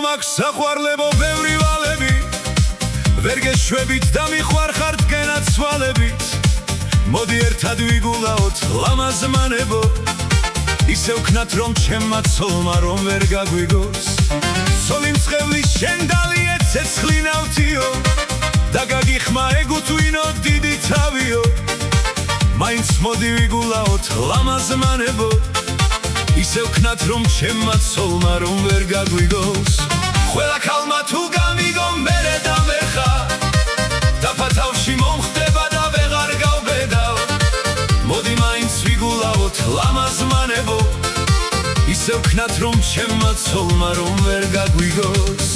მაქვს საყვარლებო ბევრი ვალები ვერ გეშვებით და მიხوارხართ გენაცვალებით მოდი ერთად ვიგულაოთ ლამაზმანებო ისე ვქნათ რომ ჩემმა ცოლმა რომ ვერ გაგვიგოს სოლი მწყევლის შენ დალიე ცეცხლი ნავთიო და გაგიხმა ეგუთვინო დიდი თავიო მაინც მოდი ვიგულაოთ ლამაზმანებო ისე ვქნათ რომ ჩემმა ცოლმა რომ ვერ გაგვიგოს ყველა ქალმა თუ გამიგო მერე და მერხა დაფათავში მომხდება და ვეღარ გავბედავ მოდი მაინც ვიგულავოთ ლამაზმანებო ისე ვქნათ რომ ჩემმა ცოლმა რომ ვერ გაგვიგოს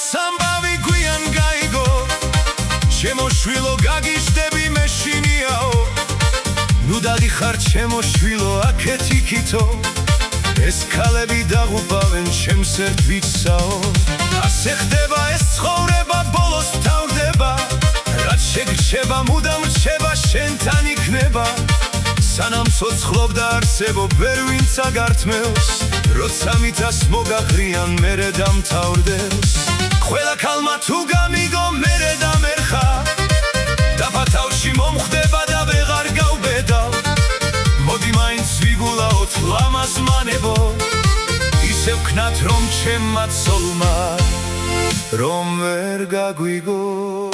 სამბავი გვიან გაიგო შემოშვილო გაგიჟდები მეშინიაო ნუ დაგიხარ შემოშვილო აქეთ იქითო ეს ქალები დაღუპავენ ჩემს ერთ ვიცაო ასე ხდება ეს ცხოვრება ბოლოს თავდება რაც შეგრჩება მუდამ რჩება შენთან იქნება სანამ ცოცხლობ და არსებობ ვერ ვინც აგართმევს როცა მითას მოგაღრიან მერე დამთავრდებს ყველა ქალმა თუ გამიგო მერე და მერხა დაფათავში მომხდება და ვეღარ გავბედავ მოდი მაინც ვიგულაოთ ლამაზმანებო ისე ვქნათ რომ ჩემმა ცოლმა რომ ვერ გაგვიგოს